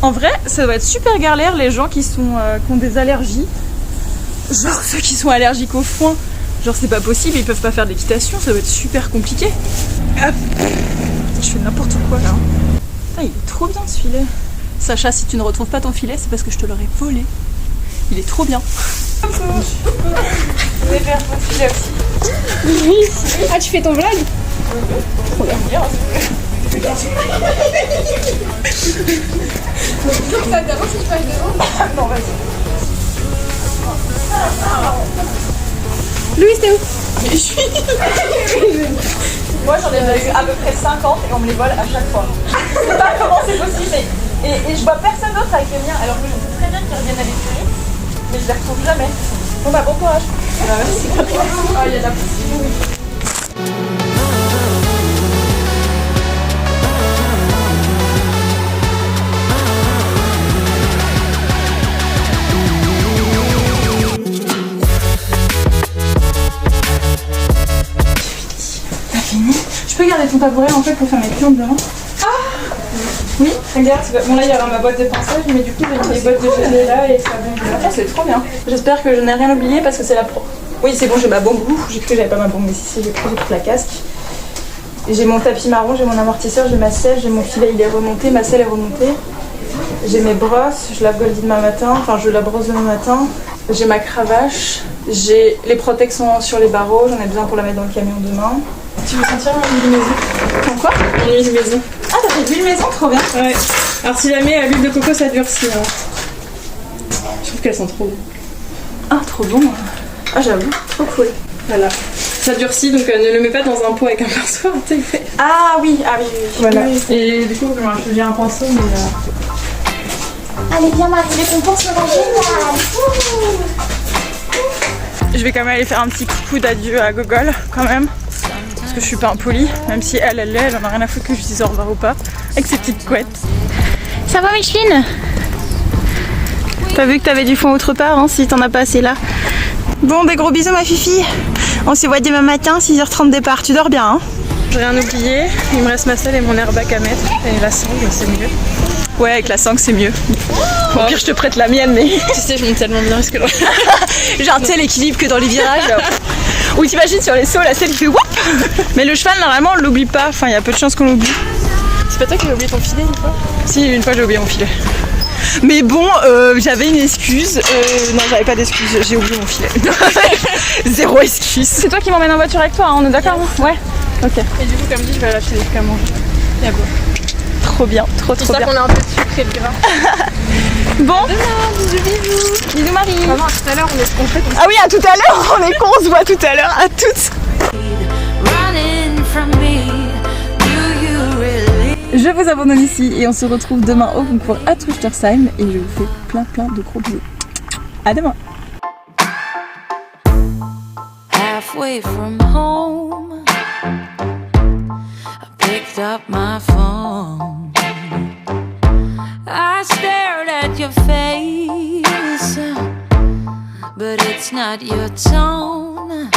En vrai, ça doit être super galère les gens qui ont des allergies. Genre ceux qui sont allergiques au foin. Genre c'est pas possible, ils peuvent pas faire d'équitation, ça doit être super compliqué. Hop. Je fais n'importe quoi là. Ah, il est trop bien ce filet. Sacha, si tu ne retrouves pas ton filet, c'est parce que je te l'aurais volé. Il est trop bien. Vous allez faire ton filet aussi. Oui. Ah, tu fais ton vlog? Regarde bien. Ça t'avance si je passe devant? Non, vas-y. Louis, t'es où? Mais je suis... Moi j'en ai déjà eu à peu près 50 et on me les vole à chaque fois. Je sais pas comment c'est possible et je vois personne d'autre avec les miens alors que je sais très bien qu'ils reviennent à l'écurie mais je les retrouve jamais. Bon bah bon courage. Merci. Oh, il y a de la poussière. Je peux garder ton tabouret en fait pour faire mes plantes demain. Ah oui, regarde, bon là il y aura ma boîte de pinçage mais du coup j'ai mis les boîtes de gelée là et ça va là. C'est trop bien. J'espère que je n'ai rien oublié parce que c'est la pro. Oui c'est bon, j'ai ma bombe. J'ai cru que j'avais pas ma bombe mais si j'ai cru, j'ai pris la casque. J'ai mon tapis marron, j'ai mon amortisseur, j'ai ma selle, j'ai mon filet il est remonté, ma selle est remontée. J'ai mes brosses, je lave Goldie demain matin, enfin je la brosse demain matin. J'ai ma cravache, j'ai les protections sur les barreaux, j'en ai besoin pour la mettre dans le camion demain. Tu veux sentir l'huile maison? Quoi? L'huile maison. Ah t'as fait de l'huile maison? Trop bien. Ouais. Alors si la mets à l'huile de coco ça durcit. Hein. Je trouve qu'elles sont trop bonnes. Ah trop bon. Ah j'avoue, trop cool. Voilà. Ça durcit donc ne le mets pas dans un pot avec un pinceau. Ah oui, ah oui, oui. Voilà. Oui. Et du coup j'ai un pinceau mais... Allez viens Marie, les pompons seront géniales. Je vais quand même aller faire un petit coucou d'adieu à Gogol quand même. Parce que je suis pas impolie, même si elle en a rien à foutre que je dise au revoir ou pas, avec ses petites couettes. Ça va Micheline? T'as vu que t'avais du foin autre part, hein, si t'en as pas assez là. Bon, des gros bisous ma fifi. On se voit demain matin, 6h30 départ. Tu dors bien, hein? J'ai rien oublié, il me reste ma selle et mon airbag à mettre. Et la sangle, c'est mieux. Ouais, avec la sangle, c'est mieux. Au pire, je te prête la mienne, mais... Tu sais, je monte tellement bien parce que... J'ai un tel équilibre que dans les virages. Ou t'imagines sur les sauts, la selle qui fait whoop. Mais le cheval, normalement, on l'oublie pas. Enfin, il y a peu de chances qu'on l'oublie. C'est pas toi qui as oublié ton filet une fois? Si, une fois j'ai oublié mon filet. Mais bon, j'avais une excuse. Non, j'avais pas d'excuse, j'ai oublié mon filet. Zéro excuse. C'est toi qui m'emmène en voiture avec toi, hein, on est d'accord? Ouais. Ok. Et du coup, comme dit, je vais acheter des trucs à manger. Et à boire. Trop bien, trop bien. J'espère qu'on a un peu de sucre et de gras. Bon. Bisous. Bisous Marie. Maman, à tout à l'heure, on fait Ah oui, à tout à l'heure, on est con, on se voit tout à l'heure. À toutes. Je vous abandonne ici et on se retrouve demain au concours à Truchtersheim et je vous fais plein de gros bisous. À demain. Halfway from home, I picked up my phone. I stared at your face, but it's not your tone.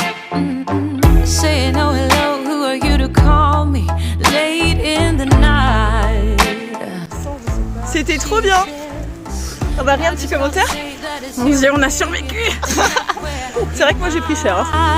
Saying oh hello, who are you to call me late in the night? C'était trop bien. Oh bah rien, petit commentaire. Mon Dieu, on a survécu. C'est vrai que moi j'ai pris cher. Hein.